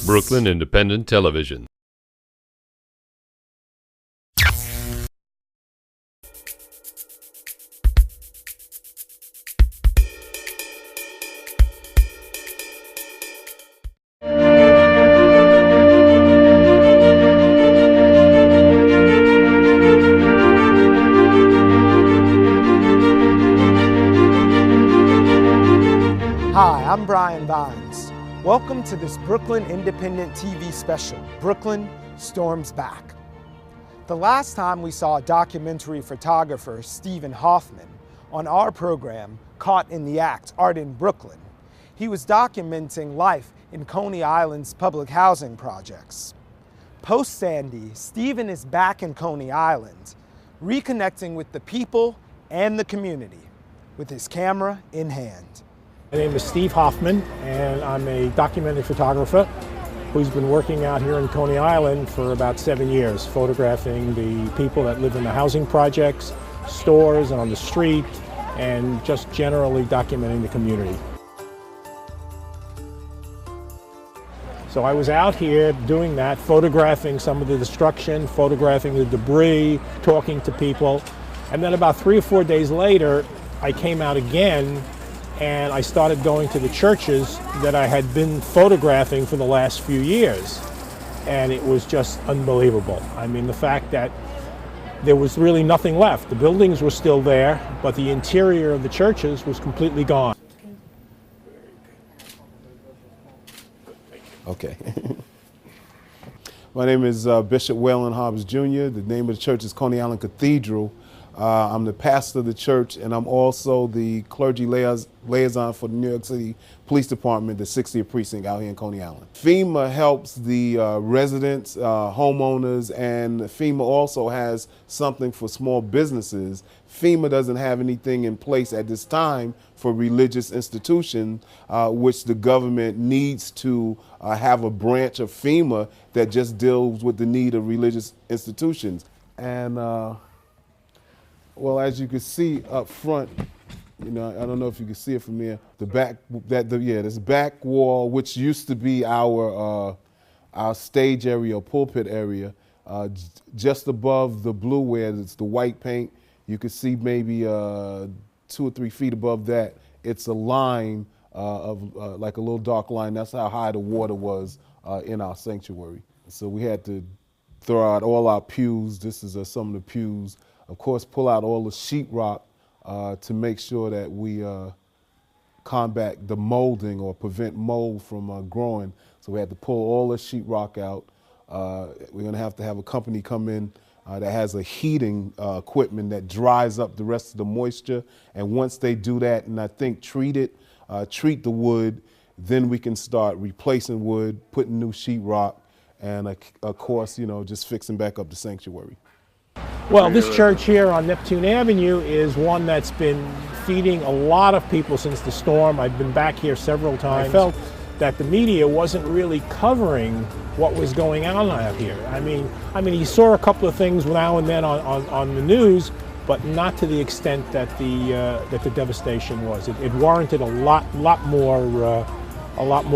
Brooklyn Independent Television. Hi, I'm Brian Vines. Welcome to this Brooklyn Independent TV special, Brooklyn Storms Back. The last time we saw documentary photographer Stephen Hoffman on our program, Caught in the Act, Art in Brooklyn, he was documenting life in Coney Island's public housing projects. Post-Sandy, Stephen is back in Coney Island, reconnecting with the people and the community with his camera in hand. My name is Steve Hoffman, and I'm a documentary photographer who's been working out here in Coney Island for about 7 years, photographing the people that live in the housing projects, stores, and on the street, and just generally documenting the community. So I was out here doing that, photographing some of the destruction, photographing the debris, talking to people, and then about 3 or 4 days later, I came out again and I started going to the churches that I had been photographing for the last few years. And it was just unbelievable. I mean, the fact that there was really nothing left. The buildings were still there, but the interior of the churches was completely gone. Okay. My name is Bishop Waylon Hobbs Jr. The name of the church is Coney Island Cathedral. I'm the pastor of the church, and I'm also the clergy liaison for the New York City Police Department, the 60th precinct out here in Coney Island. FEMA helps the residents, homeowners, and FEMA also has something for small businesses. FEMA doesn't have anything in place at this time for religious institutions, which the government needs to have a branch of FEMA that just deals with the need of religious institutions. And well, as you can see up front, you know, I don't know if you can see it from here. The back, this back wall, which used to be our stage area or pulpit area, just above the blue where it's the white paint, you can see maybe 2 or 3 feet above that. It's a line of like a little dark line. That's how high the water was in our sanctuary. So we had to throw out all our pews. This is some of the pews. Of course, pull out all the sheetrock to make sure that we combat the molding or prevent mold from growing. So we had to pull all the sheetrock out. We're going to have a company come in that has a heating equipment that dries up the rest of the moisture. And once they do that, and I think treat the wood, then we can start replacing wood, putting new sheetrock, and of course, you know, just fixing back up the sanctuary. Well, this church here on Neptune Avenue is one that's been feeding a lot of people since the storm. I've been back here several times. I felt that the media wasn't really covering what was going on out here. I mean, you saw a couple of things now and then on the news, but not to the extent that the devastation was. It warranted a lot more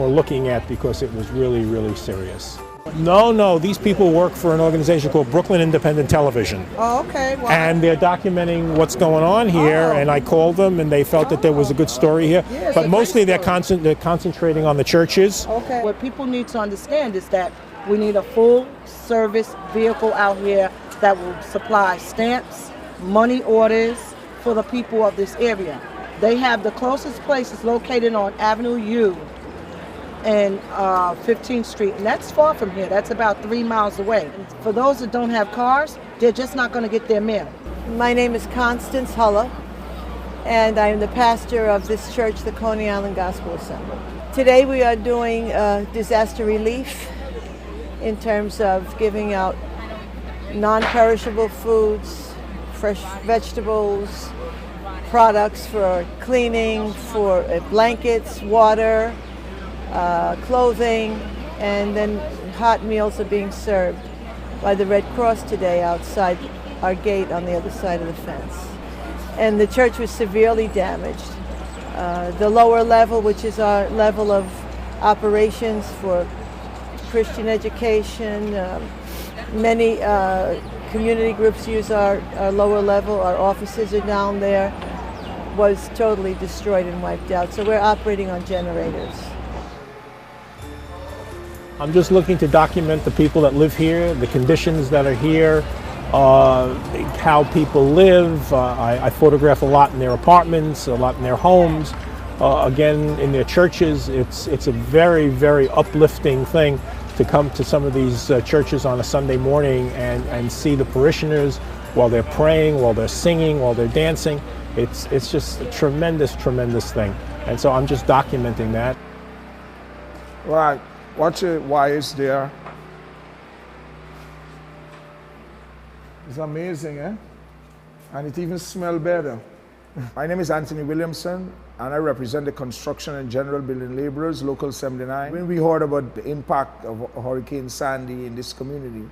looking at because it was really, really serious. No, these people work for an organization called Brooklyn Independent Television. Oh, okay. Wow. And they're documenting what's going on here, and I called them and they felt that there was a good story here. Yeah, but mostly they're concentrating on the churches. Okay. What people need to understand is that we need a full service vehicle out here that will supply stamps, money orders for the people of this area. They have the closest places located on Avenue U and 15th Street, and that's far from here. That's about 3 miles away. And for those that don't have cars, they're just not going to get their mail. My name is Constance Hulla, and I'm the pastor of this church, the Coney Island Gospel Assembly. Today we are doing disaster relief in terms of giving out non-perishable foods, fresh vegetables, products for cleaning, for blankets, water, clothing, and then hot meals are being served by the Red Cross today outside our gate on the other side of the fence. And the church was severely damaged. The lower level, which is our level of operations for Christian education. Many community groups use our lower level. Our offices are down there. Was totally destroyed and wiped out. So we're operating on generators. I'm just looking to document the people that live here, the conditions that are here, how people live. I photograph a lot in their apartments, a lot in their homes, again in their churches. It's a very, very uplifting thing to come to some of these churches on a Sunday morning and see the parishioners while they're praying, while they're singing, while they're dancing. It's just a tremendous, tremendous thing. And so I'm just documenting that. Right. Watch it why it's there. It's amazing, eh? And it even smells better. My name is Anthony Williamson, and I represent the Construction and General Building Laborers, Local 79. When we heard about the impact of Hurricane Sandy in this community,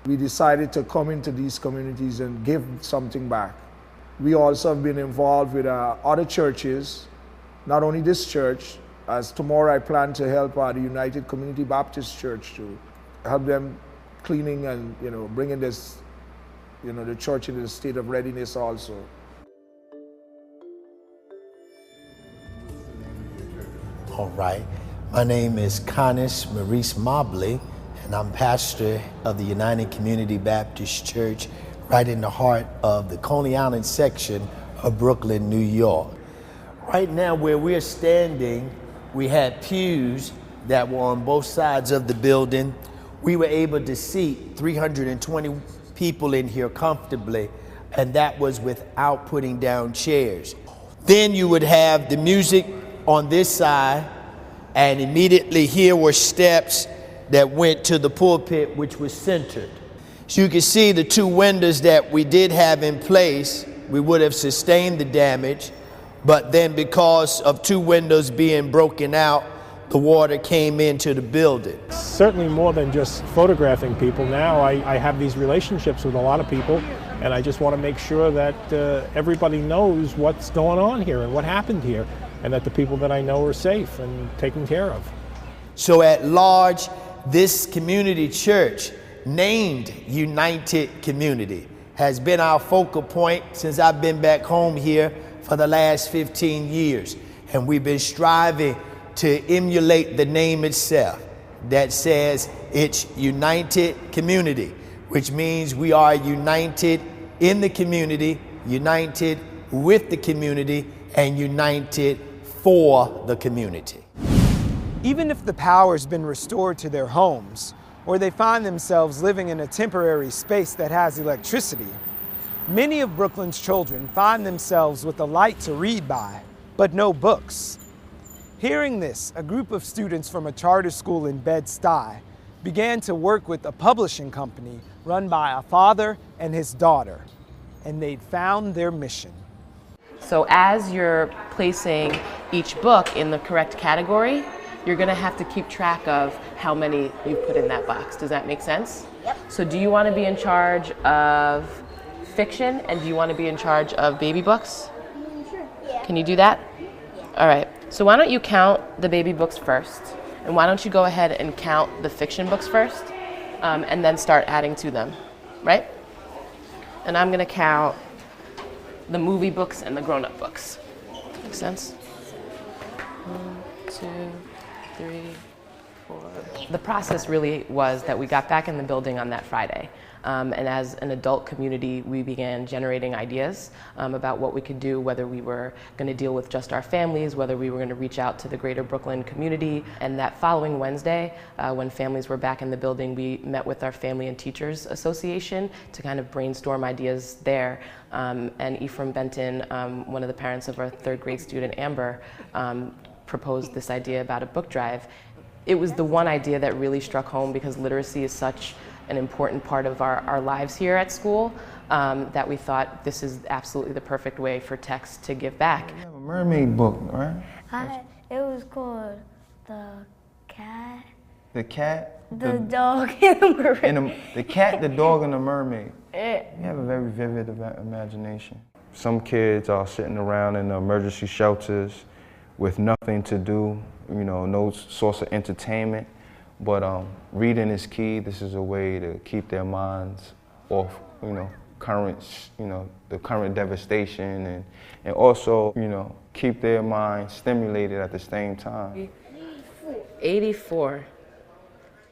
we decided to come into these communities and give something back. We also have been involved with other churches, not only this church. As tomorrow I plan to help the United Community Baptist Church to help them cleaning and bringing this, the church into the state of readiness also. All right, my name is Connis Maurice Mobley, and I'm pastor of the United Community Baptist Church right in the heart of the Coney Island section of Brooklyn, New York. Right now where we're standing, we had pews that were on both sides of the building. We were able to seat 320 people in here comfortably, and that was without putting down chairs. Then you would have the music on this side, and immediately here were steps that went to the pulpit, which was centered. So you can see the two windows that we did have in place, we would have sustained the damage. But then because of two windows being broken out, the water came into the building. Certainly more than just photographing people. Now I have these relationships with a lot of people, and I just want to make sure that everybody knows what's going on here and what happened here, and that the people that I know are safe and taken care of. So at large, this community church, named United Community, has been our focal point since I've been back home here for the last 15 years. And we've been striving to emulate the name itself that says it's United Community, which means we are united in the community, united with the community, and united for the community. Even if the power's been restored to their homes, or they find themselves living in a temporary space that has electricity, many of Brooklyn's children find themselves with a light to read by, but no books. Hearing this, a group of students from a charter school in Bed-Stuy began to work with a publishing company run by a father and his daughter, and they'd found their mission. So as you're placing each book in the correct category, you're going to have to keep track of how many you put in that box. Does that make sense? Yep. So do you want to be in charge of fiction, and do you want to be in charge of baby books? Sure. Yeah. Can you do that? Yeah. All right. So why don't you count the baby books first, and why don't you go ahead and count the fiction books first, and then start adding to them, right? And I'm going to count the movie books and the grown-up books. Make sense? 1, 2, 3, 4. The process really was that we got back in the building on that Friday. And as an adult community, we began generating ideas about what we could do, whether we were going to deal with just our families, whether we were going to reach out to the greater Brooklyn community. And that following Wednesday, when families were back in the building, we met with our Family and Teachers Association to kind of brainstorm ideas there. And Ephraim Benton, one of the parents of our 3rd grade student, Amber, proposed this idea about a book drive. It was the one idea that really struck home because literacy is such an important part of our lives here at school that we thought this is absolutely the perfect way for Tex to give back. You have a mermaid book, right? It was called The Cat. The Cat? The Dog and the Mermaid. The Cat, the Dog, and the Mermaid. You have a very vivid imagination. Some kids are sitting around in the emergency shelters with nothing to do, no source of entertainment. But reading is key. This is a way to keep their minds off, the current devastation, and also, keep their minds stimulated at the same time. 84.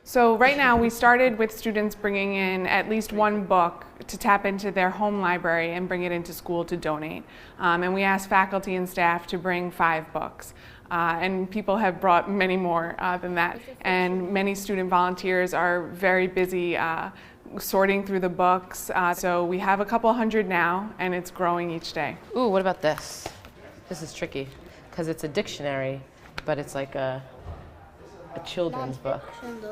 So right now we started with students bringing in at least one book to tap into their home library and bring it into school to donate. And we asked faculty and staff to bring 5 books. And people have brought many more than that. And many student volunteers are very busy sorting through the books. So we have a couple hundred now, and it's growing each day. Ooh, what about this? This is tricky, because it's a dictionary, but it's like a children's book.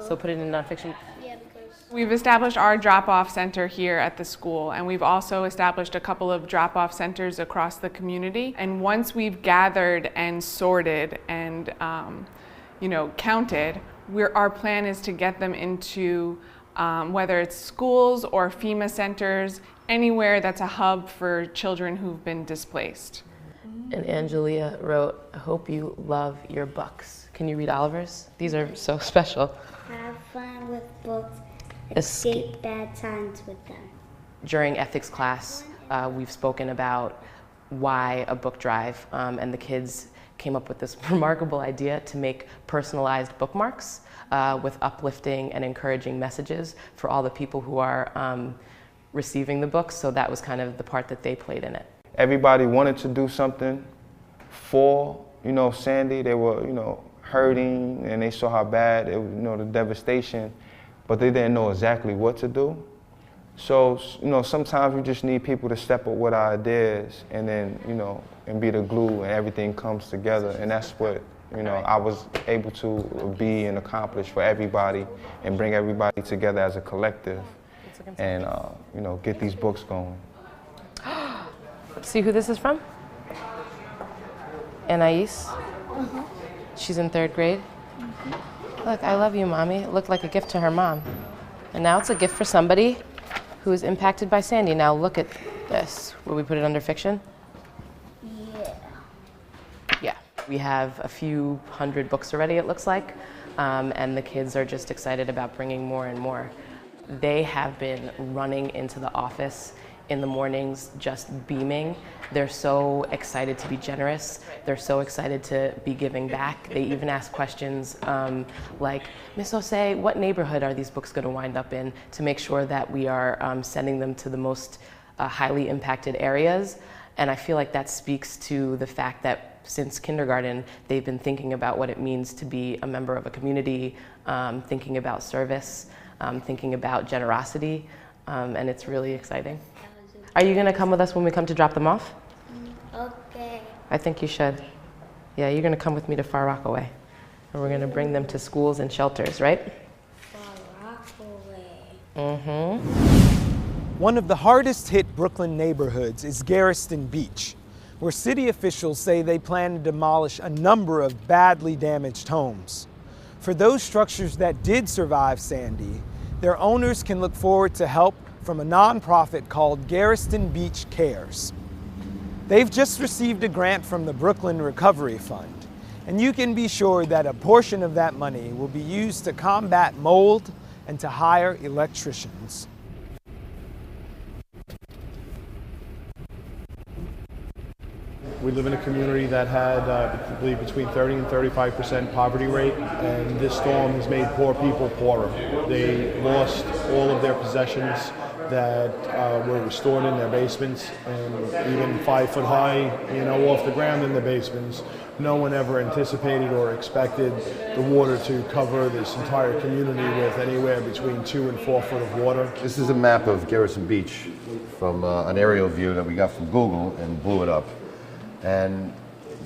So put it in nonfiction. Yeah, because We've established our drop-off center here at the school, and we've also established a couple of drop-off centers across the community. And once we've gathered and sorted and counted, our plan is to get them into whether it's schools or FEMA centers, anywhere that's a hub for children who've been displaced. And Angelia wrote, "I hope you love your books." Can you read Oliver's? These are so special. have fun with books, Escape. escape bad times with them. During ethics class, we've spoken about why a book drive, and the kids came up with this remarkable idea to make personalized bookmarks with uplifting and encouraging messages for all the people who are receiving the books. So that was kind of the part that they played in it. Everybody wanted to do something for, Sandy. They were, hurting, and they saw how bad it was, the devastation, but they didn't know exactly what to do. So, sometimes we just need people to step up with ideas and then, and be the glue, and everything comes together. And that's what, I was able to be and accomplish for everybody and bring everybody together as a collective and, get these books going. See who this is from? Anais. She's in 3rd grade. Look, I love you, Mommy. It looked like a gift to her mom. And now it's a gift for somebody who is impacted by Sandy. Now look at this. Will we put it under fiction? Yeah. Yeah. We have a few hundred books already, it looks like. And the kids are just excited about bringing more and more. They have been running into the office in the mornings, just beaming. They're so excited to be generous. They're so excited to be giving back. They even ask questions like, Miss Osei, what neighborhood are these books gonna wind up in, to make sure that we are sending them to the most highly impacted areas. And I feel like that speaks to the fact that since kindergarten, they've been thinking about what it means to be a member of a community, thinking about service, thinking about generosity, and it's really exciting. Are you gonna come with us when we come to drop them off? Okay. I think you should. Yeah, you're gonna come with me to Far Rockaway. And we're gonna bring them to schools and shelters, right? Far Rockaway. Mm-hmm. One of the hardest hit Brooklyn neighborhoods is Gerritsen Beach, where city officials say they plan to demolish a number of badly damaged homes. For those structures that did survive Sandy, their owners can look forward to help from a nonprofit called Gerritsen Beach Cares. They've just received a grant from the Brooklyn Recovery Fund, and you can be sure that a portion of that money will be used to combat mold and to hire electricians. We live in a community that had, I believe, between 30 and 35% poverty rate, and this storm has made poor people poorer. They lost all of their possessions that were restored in their basements, and even 5 foot high, off the ground in the basements. No one ever anticipated or expected the water to cover this entire community with anywhere between 2 and 4 foot of water. This is a map of Gerritsen Beach from an aerial view that we got from Google and blew it up. And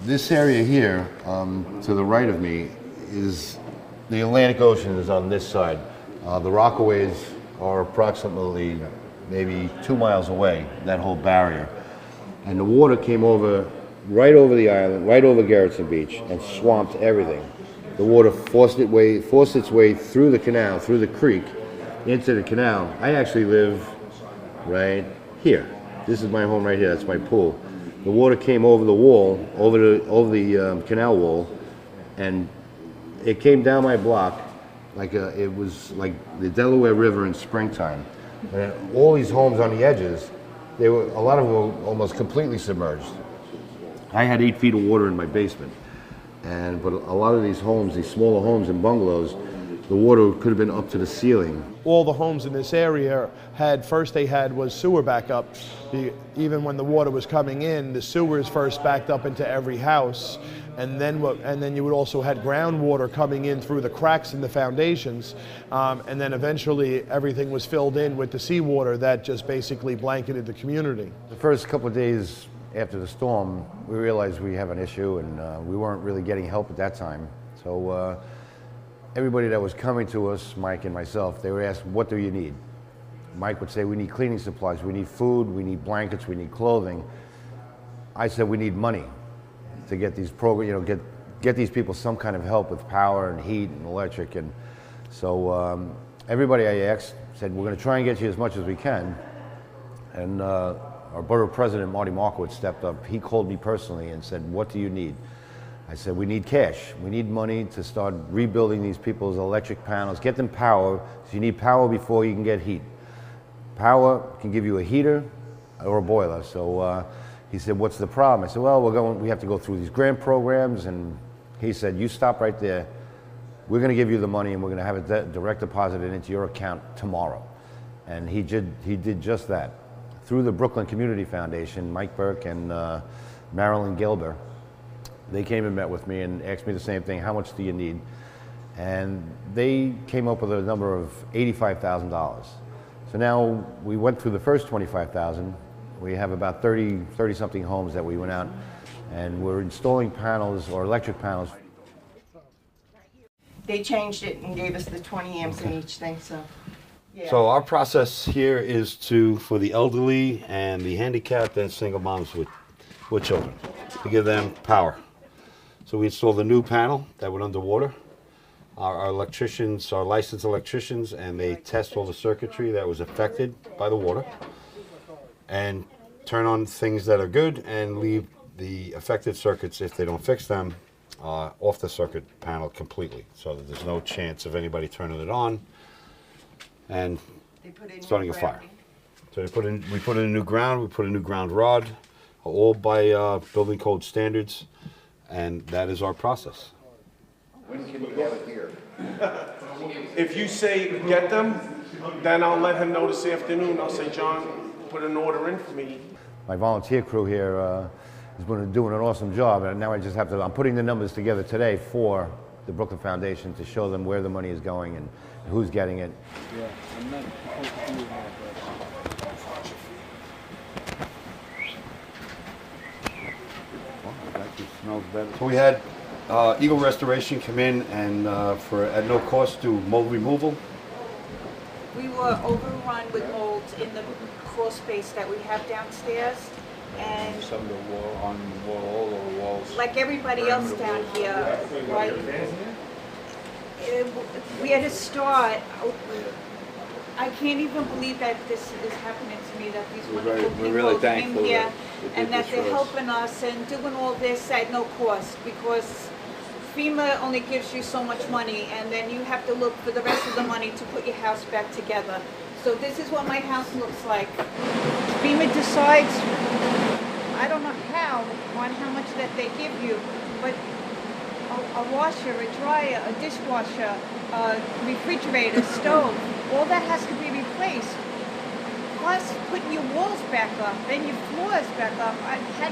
this area here, to the right of me, is the Atlantic Ocean is on this side. The Rockaways are approximately maybe 2 miles away, that whole barrier. And the water came over, right over the island, right over Gerritsen Beach, and swamped everything. The water forced its way through the canal, through the creek, into the canal. I actually live right here. This is my home right here, that's my pool. The water came over the wall, over the canal wall, and it came down my block it was like the Delaware River in springtime. And all these homes on the edges, a lot of them were almost completely submerged. I had 8 feet of water in my basement. But a lot of these homes, these smaller homes and bungalows, the water could have been up to the ceiling. All the homes in this area they had was sewer backup. Even when the water was coming in, the sewers first backed up into every house, and then you would also had groundwater coming in through the cracks in the foundations, and then eventually everything was filled in with the seawater that just basically blanketed the community. The first couple of days after the storm, we realized we have an issue, and we weren't really getting help at that time. So everybody that was coming to us, Mike and myself, they would ask, what do you need? Mike would say, we need cleaning supplies, we need food, we need blankets, we need clothing. I said, we need money to get these get these people some kind of help with power and heat and electric. And so everybody I asked said, we're going to try and get you as much as we can. And our borough president, Marty Markowitz, stepped up. He called me personally and said, what do you need? I said, we need cash. We need money to start rebuilding these people's electric panels, get them power. So you need power before you can get heat. Power can give you a heater or a boiler. So he said, what's the problem? I said, well, we have to go through these grant programs. And he said, you stop right there. We're going to give you the money, and we're going to have it direct deposited into your account tomorrow. And he did just that. Through the Brooklyn Community Foundation, Mike Burke and Marilyn Gilbert, they came and met with me and asked me the same thing, how much do you need? And they came up with a number of $85,000. So now we went through the first $25,000. We have about 30-something homes that we went out, and we're installing panels or electric panels. They changed it and gave us the 20 amps in each thing, so. Yeah. So our process here is for the elderly and the handicapped and single moms with children, to give them power. So we installed a new panel that went underwater. Our electricians are licensed electricians, and they test all the circuitry that was affected by the water and turn on things that are good and leave the affected circuits, if they don't fix them, off the circuit panel completely, so that there's no chance of anybody turning it on and starting a fire. So we put in a new ground, we put a new ground rod, all by building code standards, and that is our process. When can we have it here? If you say get them, then I'll let him know this afternoon. I'll say, John, put an order in for me. My volunteer crew here is doing an awesome job, and now I'm putting the numbers together today for the Brooklyn Foundation to show them where the money is going and who's getting it. Yeah, I'm not supposed to do that, Smells better. So we had Eagle Restoration come in and at no cost do mold removal. We were overrun with molds in the crawl space that we have downstairs, and some of the all the walls. like everybody else down here, right? We had to start. I can't even believe that this is happening to me, that these wonderful people came here and that they're helping us and doing all this at no cost, because FEMA only gives you so much money, and then you have to look for the rest of the money to put your house back together. So this is what my house looks like. FEMA decides, I don't know how, on how much that they give you, but a washer, a dryer, a dishwasher, a refrigerator, stove, all that has to be replaced. Plus putting your walls back up and your floors back up. How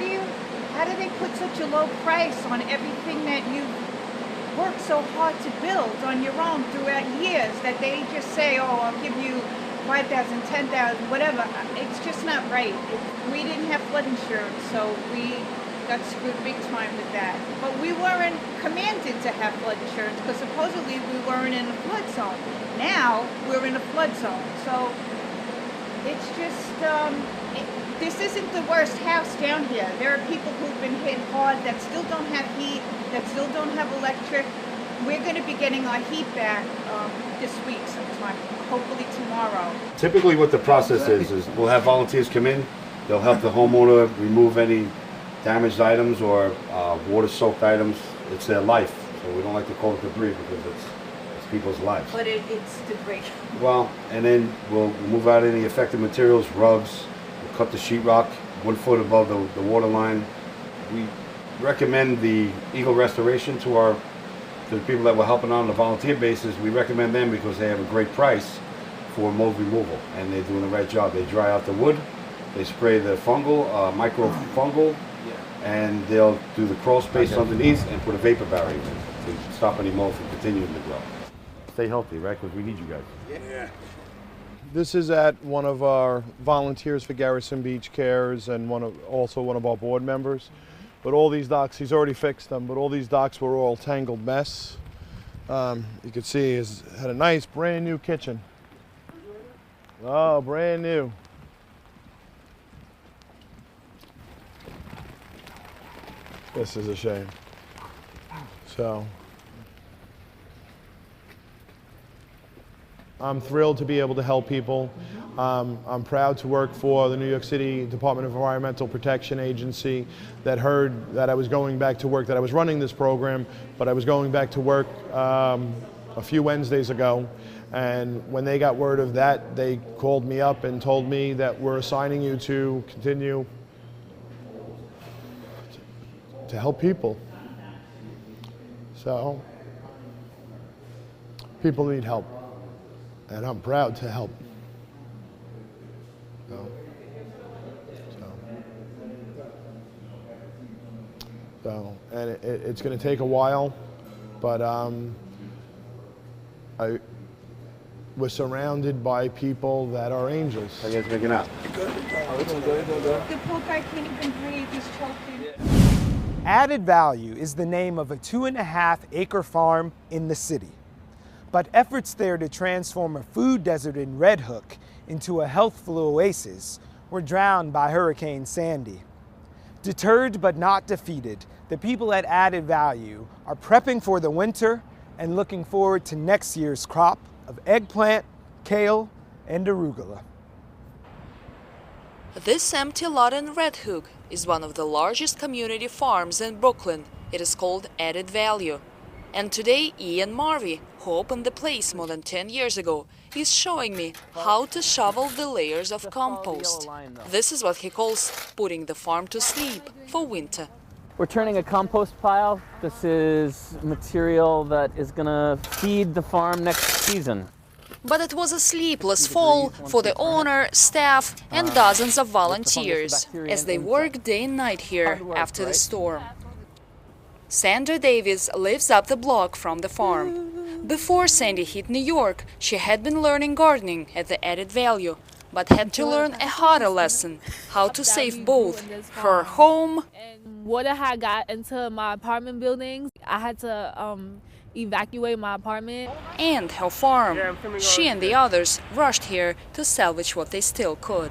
do they put such a low price on everything that you worked so hard to build on your own throughout years, that they just say, oh, I'll give you 5,000, 10,000, whatever? It's just not right. We didn't have flood insurance, so we got screwed big time with that. But we weren't commanded to have flood insurance, because supposedly we weren't in a flood zone. Now we're in a flood zone. So it's just, this isn't the worst house down here. There are people who've been hit hard that still don't have heat, that still don't have electric. We're going to be getting our heat back this week sometime, hopefully tomorrow. Typically what the process is we'll have volunteers come in, they'll help the homeowner remove any damaged items or water-soaked items. It's their life, so we don't like to call it debris because it's people's lives. But it's degrading. Well, and then we'll move out any affected materials, rugs, we'll cut the sheetrock 1 foot above the water line. We recommend the Eagle Restoration to the people that we're helping on a volunteer basis. We recommend them because they have a great price for mold removal, and they're doing the right job. They dry out the wood, they spray the fungal, microfungal, and they'll do the crawl space underneath and put a vapor barrier in to stop any mold from continuing to grow. Stay healthy, right? Because we need you guys. Yeah. This is at one of our volunteers for Gerritsen Beach Cares and also one of our board members. But all these docks, he's already fixed them, but all these docks were all tangled mess. You can see he's had a nice brand new kitchen. Oh, brand new. This is a shame. So, I'm thrilled to be able to help people. I'm proud to work for the New York City Department of Environmental Protection Agency that heard that I was going back to work, that I was running this program, but I was going back to work a few Wednesdays ago. And when they got word of that, they called me up and told me that we're assigning you to continue to help people. So, people need help, and I'm proud to help. And it's going to take a while, but we're surrounded by people that are angels. How you guys making out? The poor guy can't even breathe, he's choking. Added Value is the name of a 2.5-acre farm in the city. But efforts there to transform a food desert in Red Hook into a healthful oasis were drowned by Hurricane Sandy. Deterred but not defeated, the people at Added Value are prepping for the winter and looking forward to next year's crop of eggplant, kale, and arugula. This empty lot in Red Hook is one of the largest community farms in Brooklyn. It is called Added Value. And today, Ian Marvey, who opened the place more than 10 years ago, is showing me how to shovel the layers of compost. This is what he calls putting the farm to sleep for winter. We're turning a compost pile. This is material that is going to feed the farm next season. But it was a sleepless fall for the owner, staff, and dozens of volunteers as they work day and night here after the storm. Sandra Davis lives up the block from the farm. Before Sandy hit New York, she had been learning gardening at the Added Value, but had to learn a harder lesson, how to save both her home. Water had got into my apartment buildings. I had to evacuate my apartment. And her farm. She and the others rushed here to salvage what they still could.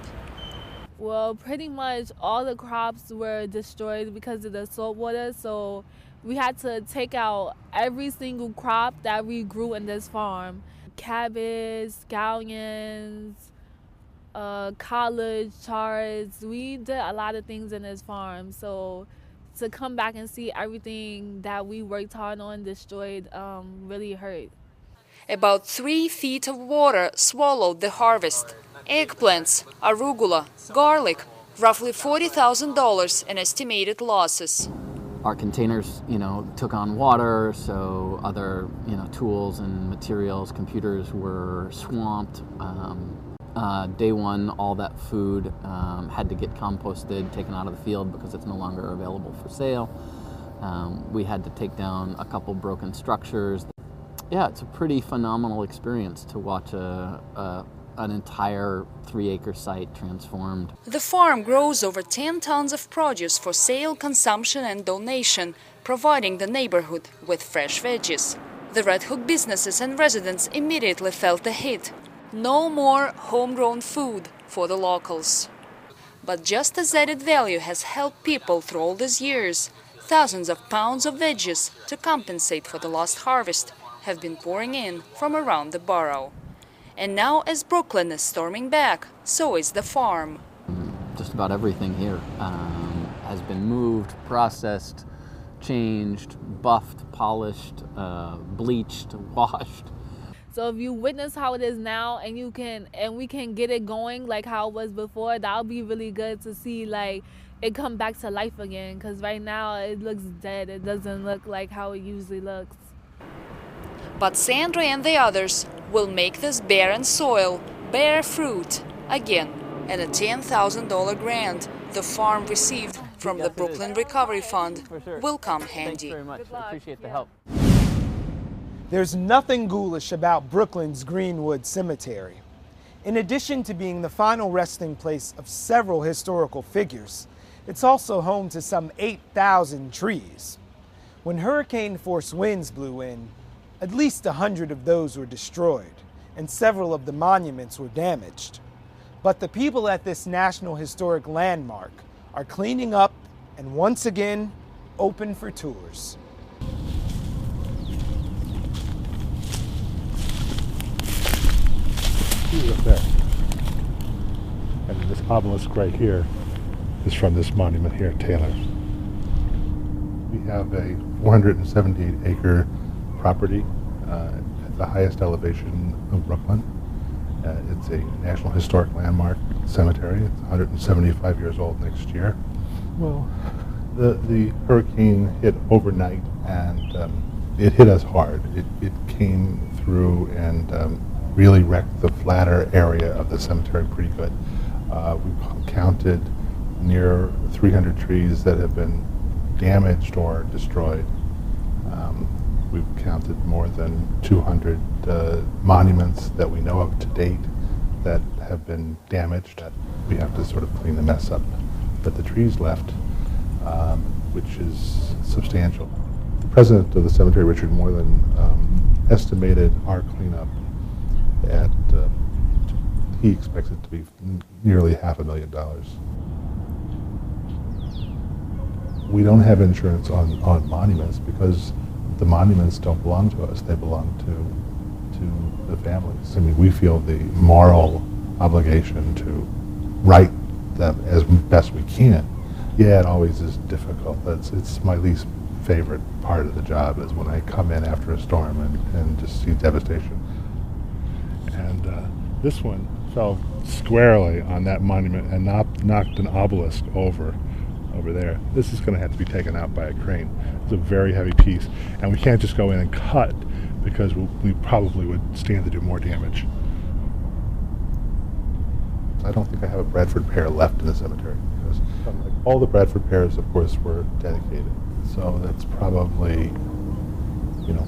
Well, pretty much all the crops were destroyed because of the salt water, so we had to take out every single crop that we grew in this farm. Cabbage, scallions, collard, charrots. We did a lot of things in this farm, so to come back and see everything that we worked hard on destroyed really hurt. About 3 feet of water swallowed the harvest. Eggplants, arugula, garlic, roughly $40,000 in estimated losses. Our containers, took on water, so other, tools and materials, computers were swamped. Day one, all that food had to get composted, taken out of the field because it's no longer available for sale. We had to take down a couple broken structures. Yeah, it's a pretty phenomenal experience to watch an entire 3-acre site transformed. The farm grows over 10 tons of produce for sale, consumption and donation, providing the neighborhood with fresh veggies. The Red Hook businesses and residents immediately felt the hit. No more homegrown food for the locals. But just as Added Value has helped people through all these years, thousands of pounds of veggies to compensate for the lost harvest have been pouring in from around the borough. And now as Brooklyn is storming back, so is the farm. Just about everything here has been moved, processed, changed, buffed, polished, bleached, washed. So if you witness how it is now and we can get it going like how it was before, that'll be really good to see like it come back to life again, because right now it looks dead. It doesn't look like how it usually looks. But Sandra and the others will make this barren soil bear fruit again, and a $10,000 grant the farm received from the Brooklyn Recovery Fund will come handy. Thanks very much. I appreciate the help. There's nothing ghoulish about Brooklyn's Greenwood Cemetery. In addition to being the final resting place of several historical figures, it's also home to some 8,000 trees. When hurricane-force winds blew in, at least 100 of those were destroyed, and several of the monuments were damaged. But the people at this National Historic Landmark are cleaning up and once again open for tours. Up there. And this obelisk right here is from this monument here at Taylor's. We have a 478-acre property at the highest elevation of Brooklyn. It's a National Historic Landmark cemetery. It's 175 years old next year. Well, the hurricane hit overnight, and it hit us hard. It came through and really wrecked the flatter area of the cemetery pretty good. We've counted near 300 trees that have been damaged or destroyed. We've counted more than 200 monuments that we know of to date that have been damaged. We have to sort of clean the mess up. But the trees left, which is substantial. The president of the cemetery, Richard Moreland, estimated our cleanup at, he expects it to be nearly $500,000. We don't have insurance on monuments because the monuments don't belong to us, they belong to the families. I mean, we feel the moral obligation to right them as best we can. Yeah, it always is difficult. It's my least favorite part of the job is when I come in after a storm and just see devastation. And this one fell squarely on that monument and knocked an obelisk over there. This is going to have to be taken out by a crane. It's a very heavy piece, and we can't just go in and cut because we probably would stand to do more damage. I don't think I have a Bradford pear left in the cemetery because all the Bradford pears, of course, were dedicated. So that's probably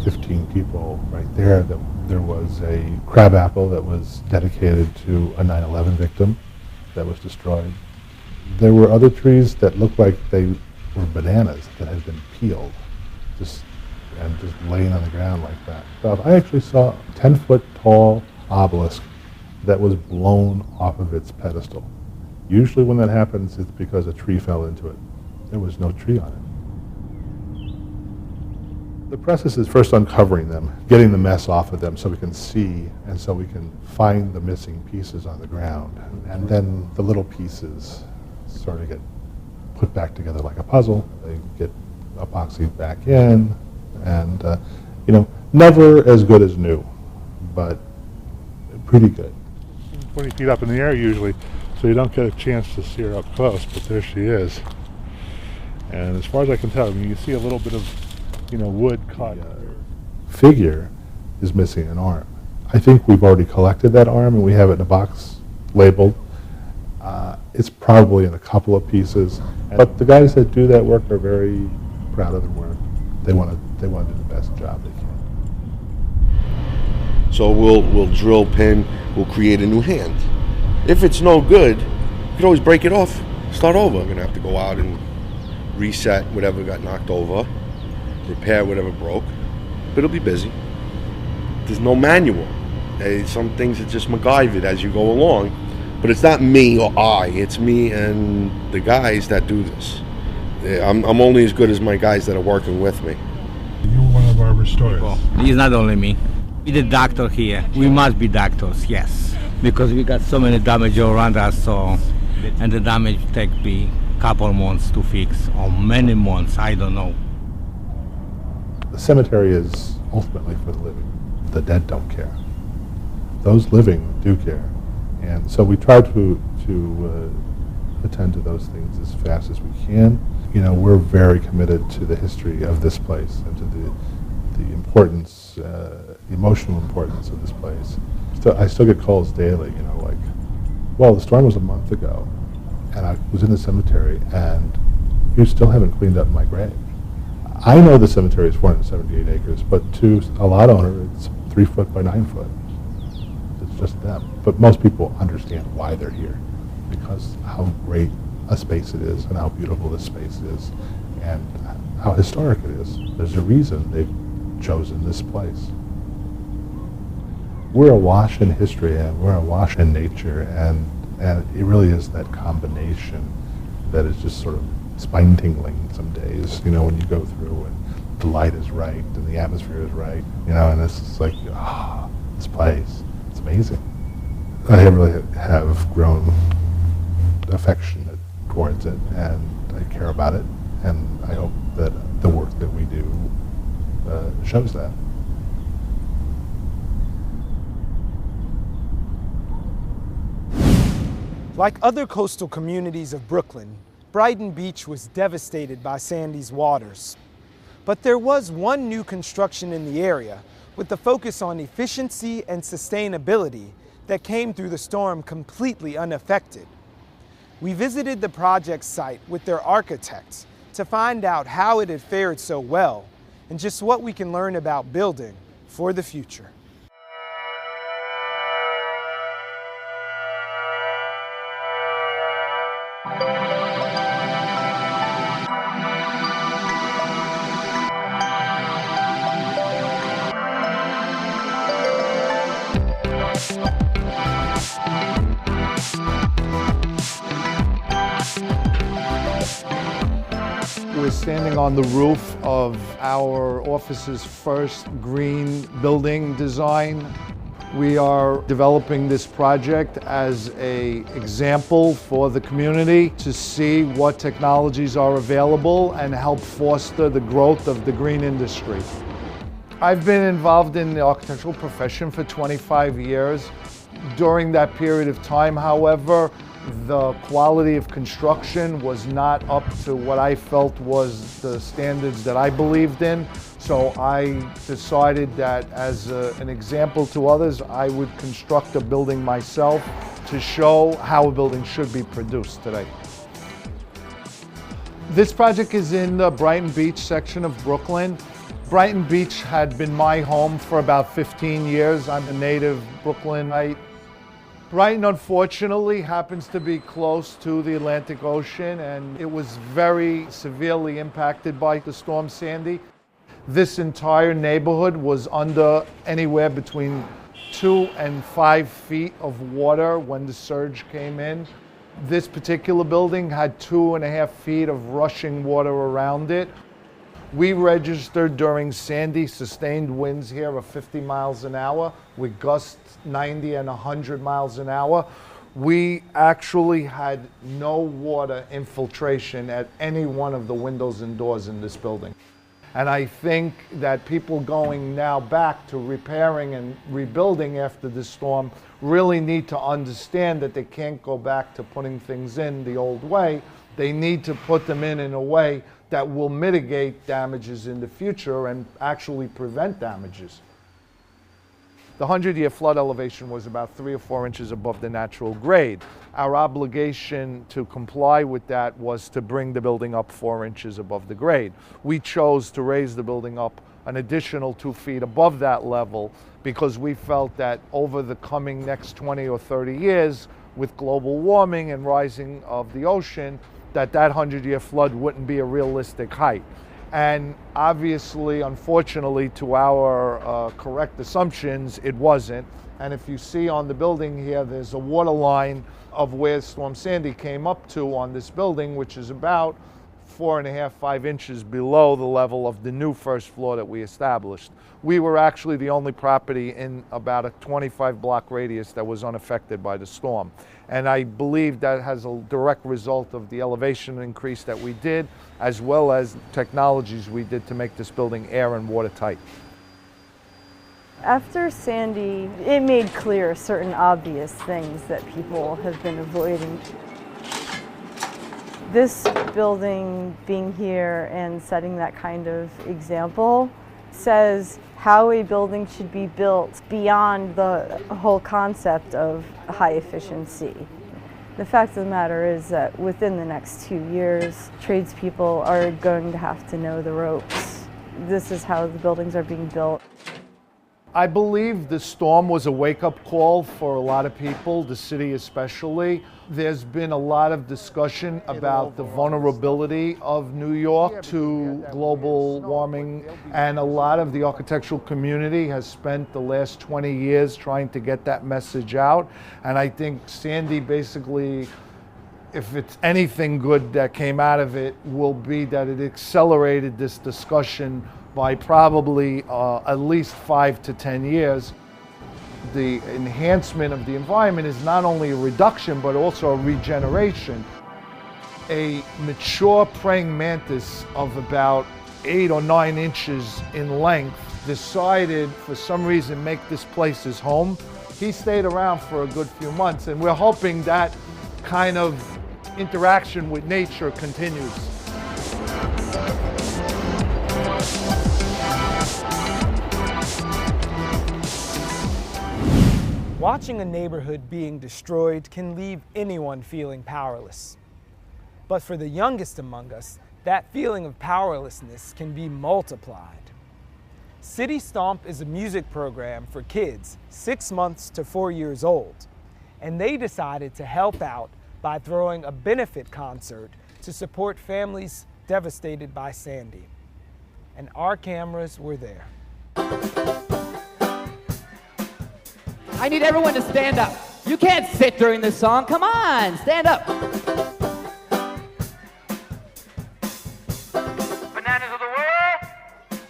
15 people right there. There was a crabapple that was dedicated to a 9/11 victim that was destroyed. There were other trees that looked like they were bananas that had been peeled, just laying on the ground like that. So I actually saw a 10-foot tall obelisk that was blown off of its pedestal. Usually when that happens, it's because a tree fell into it. There was no tree on it. The process is first uncovering them, getting the mess off of them so we can see and so we can find the missing pieces on the ground. And then the little pieces sort of get put back together like a puzzle. They get epoxied back in, and never as good as new, but pretty good. 20 feet up in the air usually, so you don't get a chance to see her up close, but there she is. And as far as I can tell, you see a little bit of wood caught. The figure is missing an arm. I think we've already collected that arm and we have it in a box labeled. It's probably in a couple of pieces, but the guys that do that work are very proud of their work. They want to do the best job they can. So we'll drill, pin, we'll create a new hand. If it's no good, you can always break it off, start over. I'm gonna have to go out and reset whatever got knocked over, repair whatever broke, but it'll be busy. There's no manual. Some things are just MacGyvered as you go along, but it's not me or it's me and the guys that do this. I'm only as good as my guys that are working with me. You're one of our restorers. It's not only me. We're the doctor here. We must be doctors, yes. Because we got so many damage around us, and the damage take me a couple months to fix, or many months, I don't know. The cemetery is ultimately for the living. The dead don't care. those living do care. And so we try to attend to those things as fast as we can. You know, we're very committed to the history of this place and to the importance, the emotional importance of this place. I still get calls daily, you know, like, well, the storm was a month ago, and I was in the cemetery, and you still haven't cleaned up my grave. I know the cemetery is 478 acres, but to a lot owner, it's 3 foot by 9 foot. It's just them. But most people understand why they're here, because how great a space it is, and how beautiful this space is, and how historic it is. There's a reason they've chosen this place. We're awash in history, and we're awash in nature, and it really is that combination that is just sort of spine-tingling some days, you know, when you go through and the light is right and the atmosphere is right, you know, and it's just like, ah, this place, it's amazing. I really have grown affectionate towards it, and I care about it, and I hope that the work that we do shows that. Like other coastal communities of Brooklyn, Brighton Beach was devastated by Sandy's waters. But there was one new construction in the area with the focus on efficiency and sustainability that came through the storm completely unaffected. We visited the project site with their architects to find out how it had fared so well and just what we can learn about building for the future. We're standing on the roof of our office's first green building design. We are developing this project as an example for the community to see what technologies are available and help foster the growth of the green industry. I've been involved in the architectural profession for 25 years. During that period of time, however, the quality of construction was not up to what I felt was the standards that I believed in. So I decided that as an example to others, I would construct a building myself to show how a building should be produced today. This project is in the Brighton Beach section of Brooklyn. Brighton Beach had been my home for about 15 years. I'm a native Brooklynite. Brighton, unfortunately, happens to be close to the Atlantic Ocean, and it was very severely impacted by the storm Sandy. This entire neighborhood was under anywhere between 2 and 5 feet of water when the surge came in. This particular building had 2.5 feet of rushing water around it. We registered during Sandy sustained winds here of 50 miles an hour with gusts 90 and 100 miles an hour. We actually had no water infiltration at any one of the windows and doors in this building. And I think that people going now back to repairing and rebuilding after the storm really need to understand that they can't go back to putting things in the old way. They need to put them in a way that will mitigate damages in the future and actually prevent damages. The 100-year flood elevation was about 3 or 4 inches above the natural grade. Our obligation to comply with that was to bring the building up 4 inches above the grade. We chose to raise the building up an additional 2 feet above that level because we felt that over the coming next 20 or 30 years, with global warming and rising of the ocean, that 100-year flood wouldn't be a realistic height. And obviously, unfortunately, to our correct assumptions, it wasn't. And if you see on the building here, there's a water line of where Storm Sandy came up to on this building, which is about 4.5, 5 inches below the level of the new first floor that we established. We were actually the only property in about a 25-block radius that was unaffected by the storm. And I believe that has a direct result of the elevation increase that we did, as well as technologies we did to make this building air and watertight. After Sandy, it made clear certain obvious things that people have been avoiding. This building being here and setting that kind of example says how a building should be built beyond the whole concept of high efficiency. The fact of the matter is that within the next 2 years, tradespeople are going to have to know the ropes. This is how the buildings are being built. I believe the storm was a wake-up call for a lot of people, the city especially. There's been a lot of discussion about the vulnerability of New York to global warming, and a lot of the architectural community has spent the last 20 years trying to get that message out. And I think Sandy basically, if it's anything good that came out of it, will be that it accelerated this discussion by probably at least 5 to 10 years. The enhancement of the environment is not only a reduction, but also a regeneration. A mature praying mantis of about 8 or 9 inches in length decided, for some reason, make this place his home. He stayed around for a good few months, and we're hoping that kind of interaction with nature continues. Watching a neighborhood being destroyed can leave anyone feeling powerless. But for the youngest among us, that feeling of powerlessness can be multiplied. City Stomp is a music program for kids 6 months to 4 years old, and they decided to help out by throwing a benefit concert to support families devastated by Sandy. And our cameras were there. I need everyone to stand up. You can't sit during this song. Come on, stand up. Bananas of the world,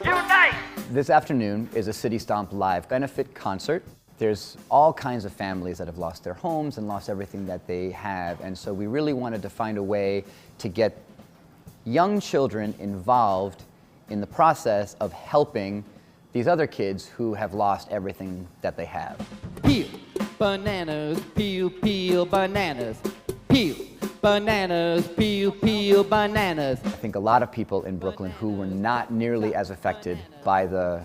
unite! This afternoon is a City Stomp Live benefit concert. There's all kinds of families that have lost their homes and lost everything that they have, and so we really wanted to find a way to get young children involved in the process of helping these other kids who have lost everything that they have. Peel bananas, peel, peel bananas. Peel bananas, peel, peel bananas. I think a lot of people in Brooklyn who were not nearly as affected by the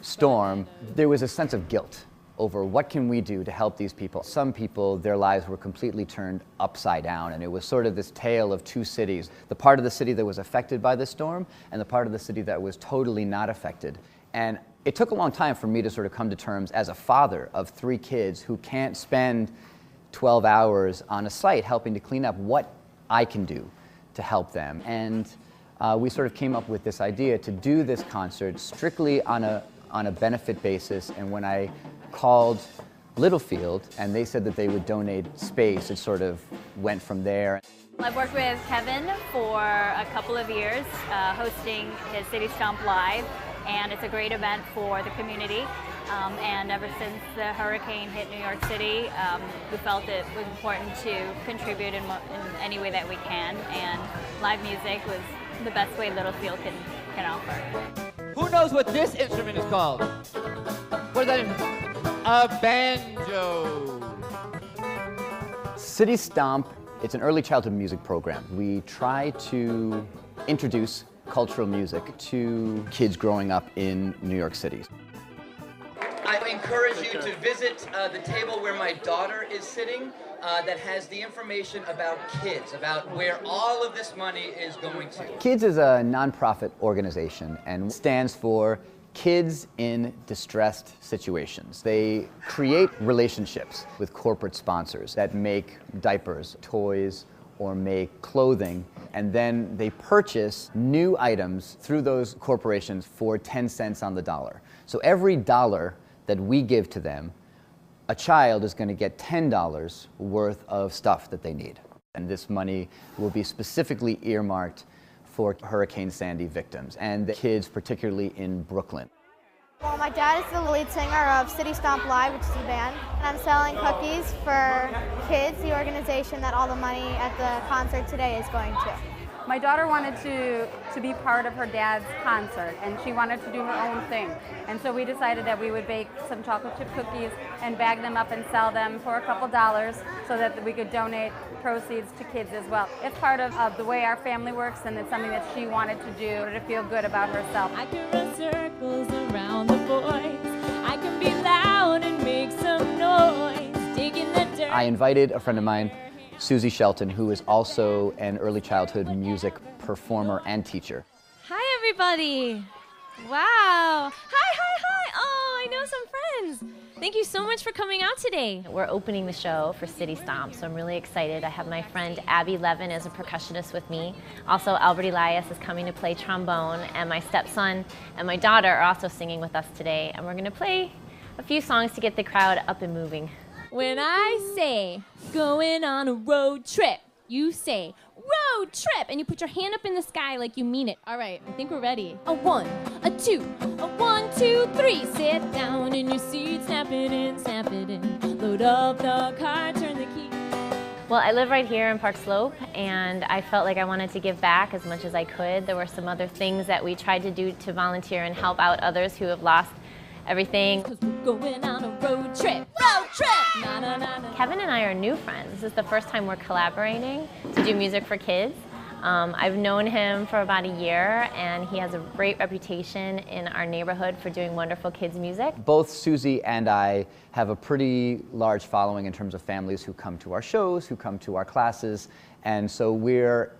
storm, there was a sense of guilt over what can we do to help these people. Some people, their lives were completely turned upside down, and it was sort of this tale of two cities. The part of the city that was affected by the storm and the part of the city that was totally not affected. And it took a long time for me to sort of come to terms as a father of 3 kids who can't spend 12 hours on a site helping to clean up, what I can do to help them. And we sort of came up with this idea to do this concert strictly on a benefit basis. And when I called Littlefield and they said that they would donate space, it sort of went from there. I've worked with Kevin for a couple of years, hosting his City Stomp Live, and it's a great event for the community. And ever since the hurricane hit New York City, we felt it was important to contribute in any way that we can, and live music was the best way Littlefield can offer. Who knows what this instrument is called? What is that? A banjo. City Stomp, it's an early childhood music program. We try to introduce cultural music to kids growing up in New York City. I encourage you to visit the table where my daughter is sitting that has the information about kids, about where all of this money is going to. Kids is a nonprofit organization and stands for Kids in Distressed Situations. They create relationships with corporate sponsors that make diapers, toys, or make clothing, and then they purchase new items through those corporations for 10 cents on the dollar. So every dollar that we give to them, a child is going to get $10 worth of stuff that they need. And this money will be specifically earmarked for Hurricane Sandy victims and the kids, particularly in Brooklyn. Well, my dad is the lead singer of City Stomp Live, which is a band, and I'm selling cookies for kids, the organization that all the money at the concert today is going to. My daughter wanted to be part of her dad's concert, and she wanted to do her own thing. And so we decided that we would bake some chocolate chip cookies and bag them up and sell them for a couple dollars so that we could donate proceeds to kids as well. It's part of the way our family works, and it's something that she wanted to do to feel good about herself. I can run circles around the boys. I can be loud and make some noise, digging the dirt. I invited a friend of mine, Susie Shelton, who is also an early childhood music performer and teacher. Hi, everybody. Wow. Hi. Oh, I know some friends. Thank you so much for coming out today. We're opening the show for City Stomp, so I'm really excited. I have my friend Abby Levin as a percussionist with me. Also, Albert Elias is coming to play trombone, and my stepson and my daughter are also singing with us today, and we're going to play a few songs to get the crowd up and moving. When I say going on a road trip, you say road trip, and you put your hand up in the sky like you mean it. All right, I think we're ready. A 1, a 2, a 1, 2, 3. Sit down in your seat, snap it in. Load up the car, turn the key. Well, I live right here in Park Slope, and I felt like I wanted to give back as much as I could. There were some other things that we tried to do to volunteer and help out others who have lost everything. 'Cause we're going on a road trip. Road trip! Na, na, na, na. Kevin and I are new friends. This is the first time we're collaborating to do music for kids. I've known him for about a year, and he has a great reputation in our neighborhood for doing wonderful kids music. Both Susie and I have a pretty large following in terms of families who come to our shows, who come to our classes, and so we're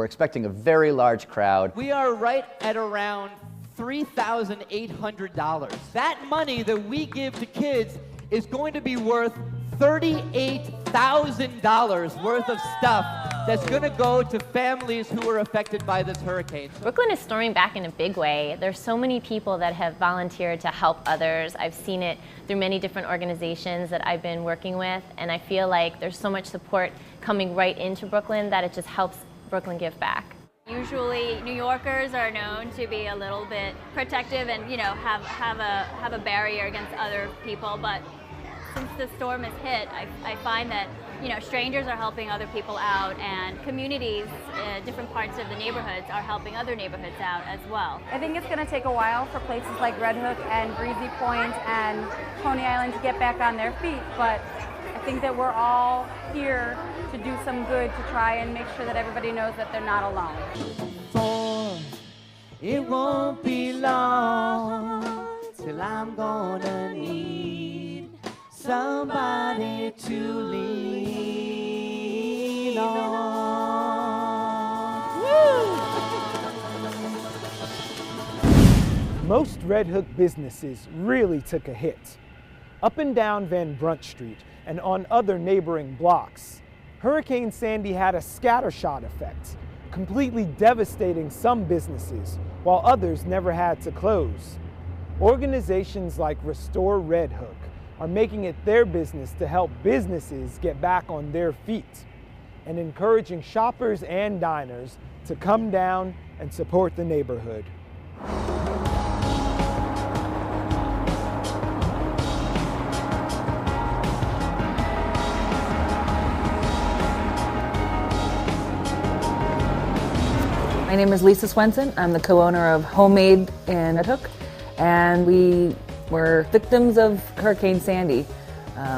expecting a very large crowd. We are right at around $3,800. That money that we give to kids is going to be worth $38,000 worth of stuff that's going to go to families who were affected by this hurricane. Brooklyn is storming back in a big way. There's so many people that have volunteered to help others. I've seen it through many different organizations that I've been working with, and I feel like there's so much support coming right into Brooklyn that it just helps Brooklyn give back. Usually New Yorkers are known to be a little bit protective and, you know, have a barrier against other people, but since the storm has hit, I find that, you know, strangers are helping other people out, and communities, different parts of the neighborhoods are helping other neighborhoods out as well. I think it's going to take a while for places like Red Hook and Breezy Point and Coney Island to get back on their feet, but I think that we're all here to do some good to try and make sure that everybody knows that they're not alone. For it won't be long till I'm gonna need somebody to lean on. Most Red Hook businesses really took a hit. Up and down Van Brunt Street and on other neighboring blocks, Hurricane Sandy had a scattershot effect, completely devastating some businesses, while others never had to close. Organizations like Restore Red Hook are making it their business to help businesses get back on their feet, and encouraging shoppers and diners to come down and support the neighborhood. My name is Lisa Swenson. I'm the co-owner of Homemade in Red Hook, and we were victims of Hurricane Sandy.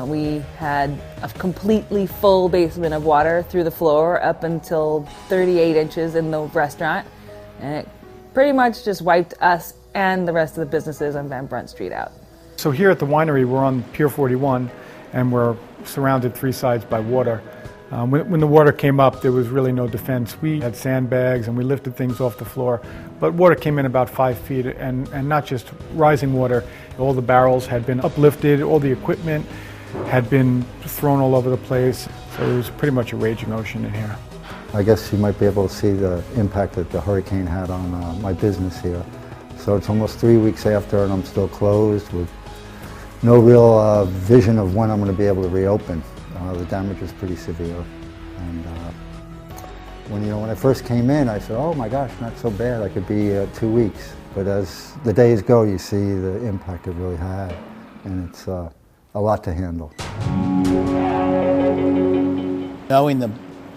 We had a completely full basement of water through the floor up until 38 inches in the restaurant, and it pretty much just wiped us and the rest of the businesses on Van Brunt Street out. So here at the winery, we're on Pier 41, and we're surrounded three sides by water. When the water came up, there was really no defense. We had sandbags and we lifted things off the floor, but water came in about 5 feet, and not just rising water. All the barrels had been uplifted, all the equipment had been thrown all over the place, so it was pretty much a raging ocean in here. I guess you might be able to see the impact that the hurricane had on my business here. So it's almost 3 weeks after, and I'm still closed with no real vision of when I'm going to be able to reopen. The damage was pretty severe, and when I first came in, I said, "Oh my gosh, not so bad. I could be 2 weeks." But as the days go, you see the impact it really had, and it's a lot to handle. Knowing the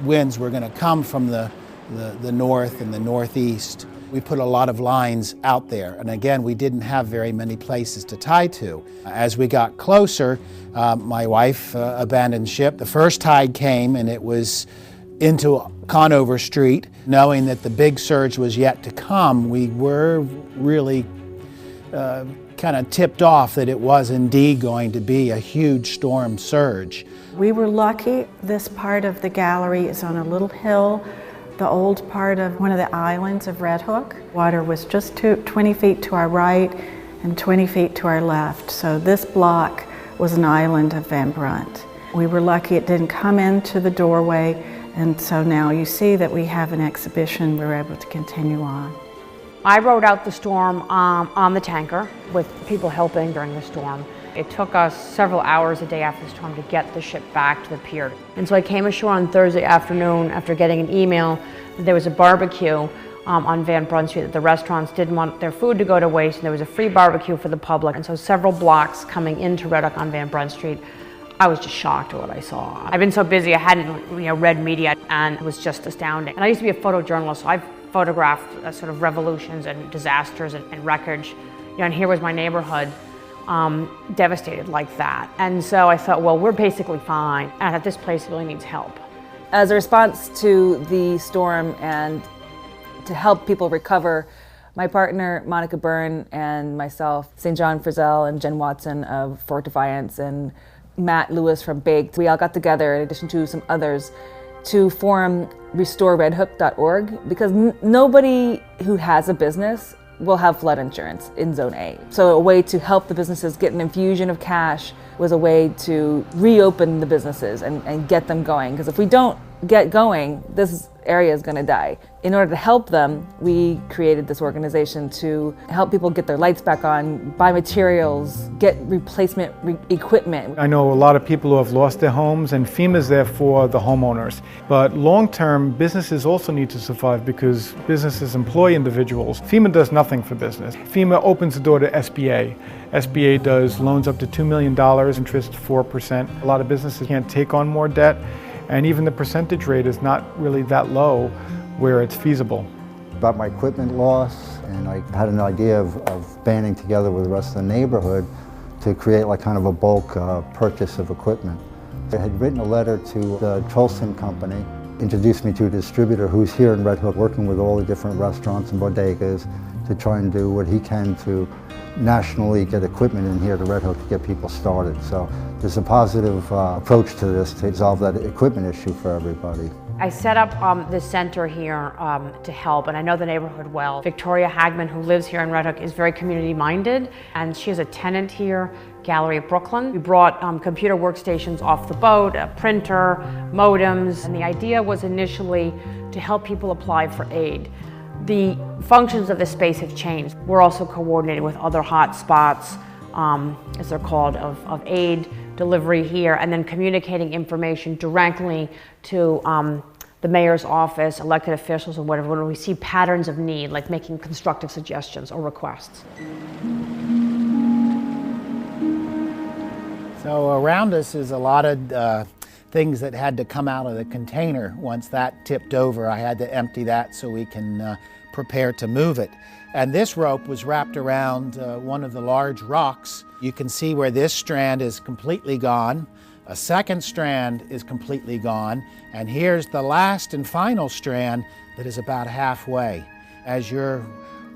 winds were going to come from the the north and the northeast. We put a lot of lines out there, and again, we didn't have very many places to tie to. As we got closer, my wife abandoned ship. The first tide came, and it was into Conover Street. Knowing that the big surge was yet to come, we were really kind of tipped off that it was indeed going to be a huge storm surge. We were lucky. This part of the gallery is on a little hill, the old part of one of the islands of Red Hook. Water was just 20 feet to our right and 20 feet to our left. So this block was an island of Van Brunt. We were lucky it didn't come into the doorway, and so now you see that we have an exhibition we're able to continue on. I rode out the storm on the tanker with people helping during the storm. It took us several hours a day after the storm to get the ship back to the pier. And so I came ashore on Thursday afternoon after getting an email that there was a barbecue on Van Brunt Street, that the restaurants didn't want their food to go to waste, and there was a free barbecue for the public. And so several blocks coming into Red Hook on Van Brunt Street, I was just shocked at what I saw. I've been so busy, I hadn't read media, and it was just astounding. And I used to be a photojournalist, so I've photographed sort of revolutions and disasters and wreckage. And here was my neighborhood devastated like that. And so I thought, well, we're basically fine, and that this place really needs help. As a response to the storm and to help people recover, my partner, Monica Byrne, and myself, St. John Frizzell and Jen Watson of Fort Defiance, and Matt Lewis from Baked, we all got together, in addition to some others, to form restoreredhook.org, because nobody who has a business will have flood insurance in Zone A. So a way to help the businesses get an infusion of cash was a way to reopen the businesses and get them going. Because if we don't get going, this area is going to die. In order to help them, we created this organization to help people get their lights back on, buy materials, get replacement equipment. I know a lot of people who have lost their homes, and FEMA's there for the homeowners. But long-term, businesses also need to survive because businesses employ individuals. FEMA does nothing for business. FEMA opens the door to SBA. SBA does loans up to $2 million, interest 4%. A lot of businesses can't take on more debt, and even the percentage rate is not really that low where it's feasible. About my equipment loss, and I had an idea of banding together with the rest of the neighborhood to create like kind of a bulk purchase of equipment. I had written a letter to the Cholson company, introduced me to a distributor who's here in Red Hook working with all the different restaurants and bodegas to try and do what he can to nationally get equipment in here to Red Hook to get people started. So there's a positive approach to this to resolve that equipment issue for everybody. I set up this center here to help, and I know the neighborhood well. Victoria Hagman, who lives here in Red Hook, is very community-minded, and she is a tenant here, Gallery of Brooklyn. We brought computer workstations off the boat, a printer, modems, and the idea was initially to help people apply for aid. The functions of the space have changed. We're also coordinating with other hot spots, as they're called, of aid delivery here, and then communicating information directly to the mayor's office, elected officials, or whatever, when we see patterns of need, like making constructive suggestions or requests. So around us is a lot of things that had to come out of the container. Once that tipped over, I had to empty that so we can prepare to move it. And this rope was wrapped around one of the large rocks. You can see where this strand is completely gone. A second strand is completely gone. And here's the last and final strand that is about halfway. As you're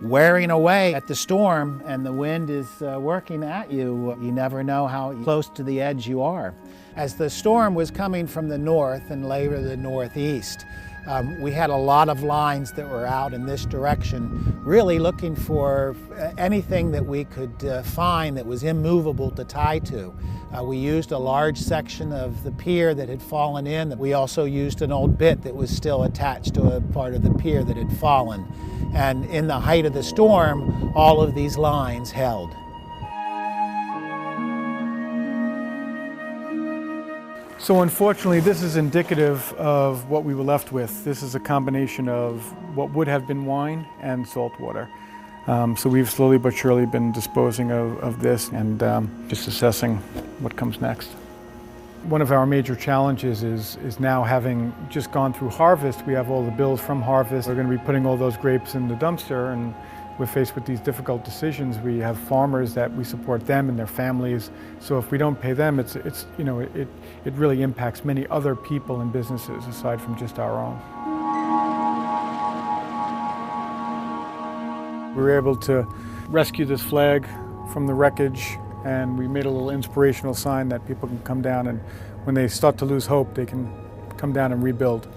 wearing away at the storm and the wind is working at you, you never know how close to the edge you are. As the storm was coming from the north and later the northeast, we had a lot of lines that were out in this direction, really looking for anything that we could find that was immovable to tie to. We used a large section of the pier that had fallen in. We also used an old bit that was still attached to a part of the pier that had fallen. And in the height of the storm, all of these lines held. So unfortunately, this is indicative of what we were left with. This is a combination of what would have been wine and salt water. So we've slowly but surely been disposing of this and just assessing what comes next. One of our major challenges is now, having just gone through harvest, we have all the bills from harvest. We're going to be putting all those grapes in the dumpster, and we're faced with these difficult decisions. We have farmers that we support them and their families. So if we don't pay them, it really impacts many other people and businesses aside from just our own. We were able to rescue this flag from the wreckage, and we made a little inspirational sign that people can come down, and when they start to lose hope, they can come down and rebuild.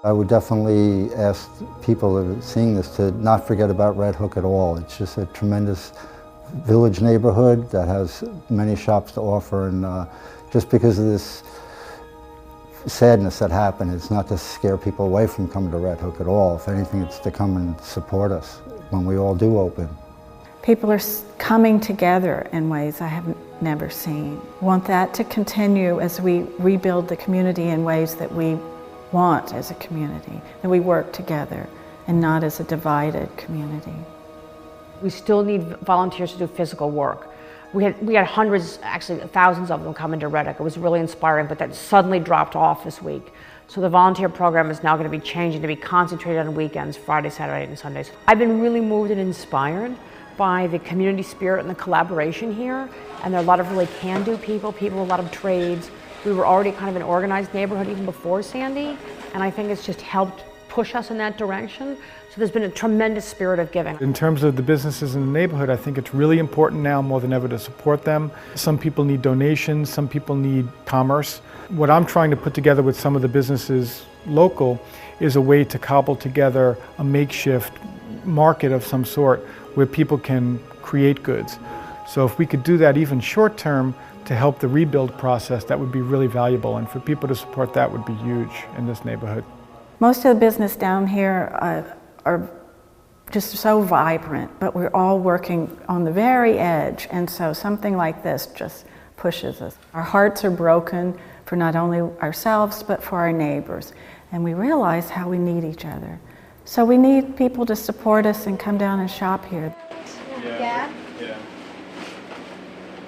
I would definitely ask people that are seeing this to not forget about Red Hook at all. It's just a tremendous village neighborhood that has many shops to offer, and just because of this sadness that happened, it's not to scare people away from coming to Red Hook at all. If anything, it's to come and support us when we all do open. People are coming together in ways I have never seen. I want that to continue as we rebuild the community in ways that we want as a community, that we work together and not as a divided community. We still need volunteers to do physical work. We had hundreds, actually thousands of them come into Red Hook. It was really inspiring, but that suddenly dropped off this week. So the volunteer program is now going to be changing to be concentrated on weekends, Friday, Saturday, and Sundays. I've been really moved and inspired by the community spirit and the collaboration here. And there are a lot of really can-do people, a lot of trades. We were already kind of an organized neighborhood even before Sandy, and I think it's just helped push us in that direction. So there's been a tremendous spirit of giving. In terms of the businesses in the neighborhood, I think it's really important now more than ever to support them. Some people need donations, some people need commerce. What I'm trying to put together with some of the businesses local is a way to cobble together a makeshift market of some sort where people can create goods. So if we could do that even short term to help the rebuild process, that would be really valuable, and for people to support that would be huge in this neighborhood. Most of the business down here are just so vibrant, but we're all working on the very edge, and so something like this just pushes us. Our hearts are broken for not only ourselves, but for our neighbors, and we realize how we need each other. So we need people to support us and come down and shop here. Yeah? Yeah.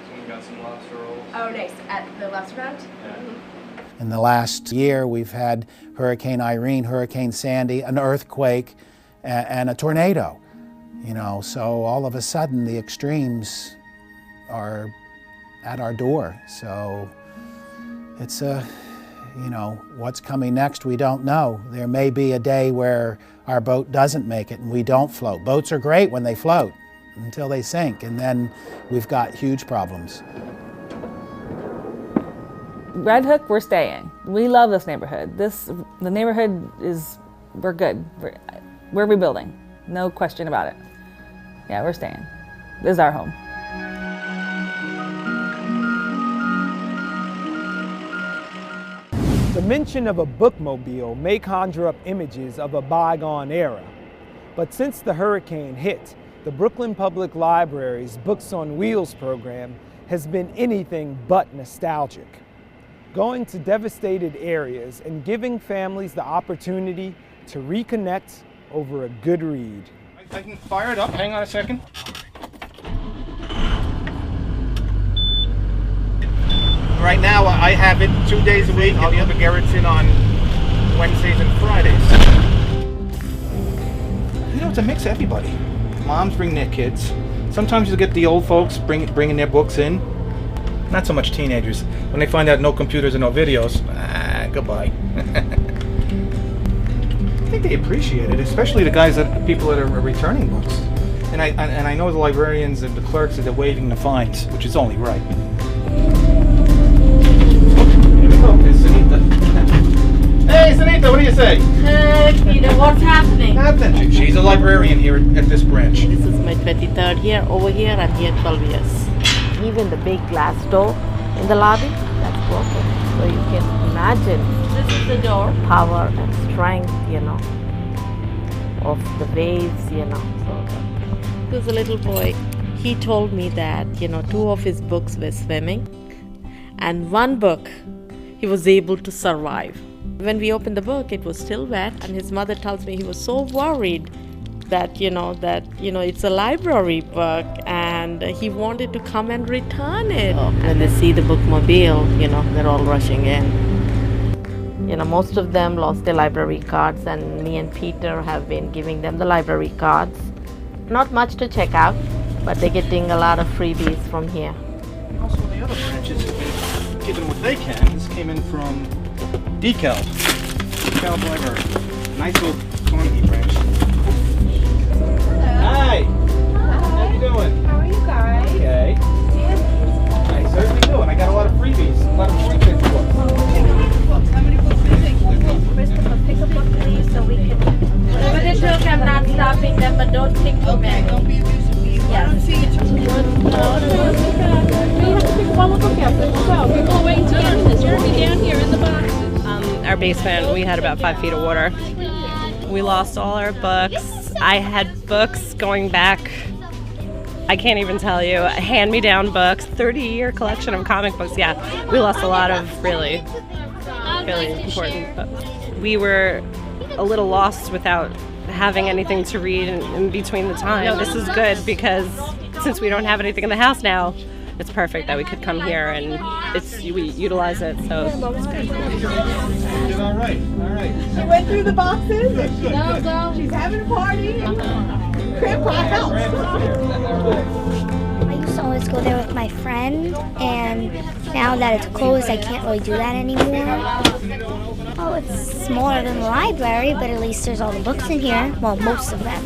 Someone got some lobster rolls. Oh, nice. At the lobster round? Yeah. In the last year, we've had Hurricane Irene, Hurricane Sandy, an earthquake, and a tornado. So all of a sudden the extremes are at our door. So it's what's coming next, we don't know. There may be a day where our boat doesn't make it and we don't float. Boats are great when they float until they sink, and then we've got huge problems. Red Hook, we're staying. We love this neighborhood. The neighborhood we're good. We're rebuilding, no question about it. Yeah, we're staying. This is our home. The mention of a bookmobile may conjure up images of a bygone era. But since the hurricane hit, the Brooklyn Public Library's Books on Wheels program has been anything but nostalgic. Going to devastated areas and giving families the opportunity to reconnect over a good read. I can fire it up, hang on a second. Right now I have it 2 days a week, and the other Gerritsen on Wednesdays and Fridays. It's a mix of everybody. Moms bring their kids. Sometimes you get the old folks bringing their books in. Not so much teenagers. When they find out no computers and no videos, goodbye. I think they appreciate it, especially the people that are returning books. And I know the librarians and the clerks that are waiving the fines, which is only right. Here we go, it's Sunita. Hey, Sunita, what do you say? Hey, Peter, what's happening? Nothing. She's a librarian here at this branch. This is my 23rd year. Over here, I'm here 12 years. Even the big glass door in the lobby, that's broken. So you can imagine this is the door. The power and strength, of the waves, So There's a little boy. He told me that, 2 of his books were swimming, and 1 book he was able to survive. When we opened the book, it was still wet, and his mother tells me he was so worried that it's a library book, and he wanted to come and return it. When they see the bookmobile, they're all rushing in. Most of them lost their library cards, and me and Peter have been giving them the library cards. Not much to check out, but they're getting a lot of freebies from here. Also, the other branches have been given what they can. This came in from DeKalb Library. Nice little Carnegie branch. Hi! How you doing? How are you guys? Okay. I certainly do, and I got a lot of freebies. A lot of free kids books. How many books do you think? Christopher, pick a book, please, so we can... But it's okay, I'm not stopping them, but don't think too many. Don't be abusive, please. I don't see it. You have to pick one book up. Let's go. People are waiting to get in this. You're going to be down here in the boxes. Our basement, we had about 5 feet of water. We lost all our books. I had books going back, I can't even tell you, hand-me-down books, 30-year collection of comic books. Yeah, we lost a lot of really important books. We were a little lost without having anything to read in between the time. No, this is good because since we don't have anything in the house now, it's perfect that we could come here and we utilize it. So it's good. All right. She went through the boxes? Good. No. She's having a party. Grandpa helps. I used to always go there with my friend, and now that it's closed, I can't really do that anymore. Oh, it's smaller than the library, but at least there's all the books in here. Well, most of them.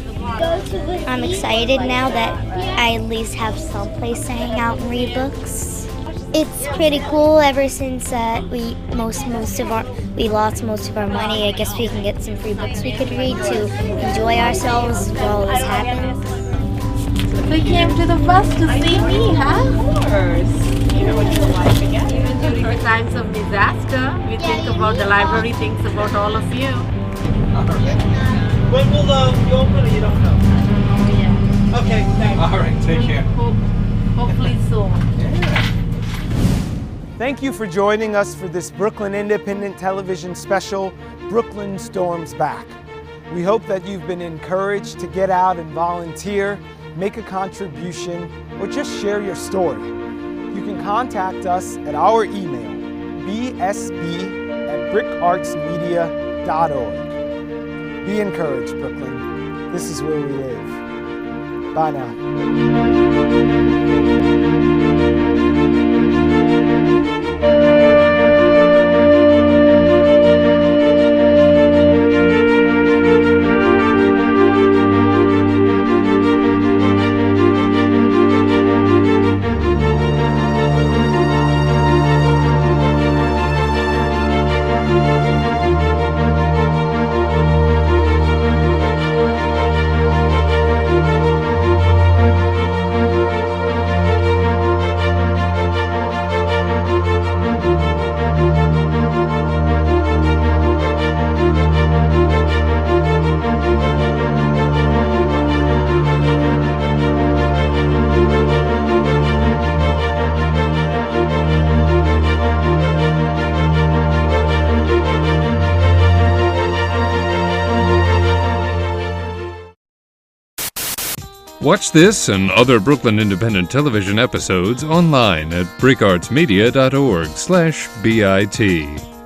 I'm excited now that I at least have some place to hang out and read books. It's pretty cool. Ever since we lost most of our money, I guess we can get some free books we could read to enjoy ourselves while this happens. We came to the bus to see me, huh? Of course. You know what it's like again. Even during the times of disaster, we think about the library, thinks about all of you. When will you open it? You don't know. Yeah. Okay, thanks. All right, take care. Hopefully soon. Thank you for joining us for this Brooklyn Independent Television special, Brooklyn Storms Back. We hope that you've been encouraged to get out and volunteer, make a contribution, or just share your story. You can contact us at our email, bsb@bricartsmedia.org. Be encouraged, Brooklyn. This is where we live. Bye now. Watch this and other Brooklyn Independent Television episodes online at bricartsmedia.org/BIT.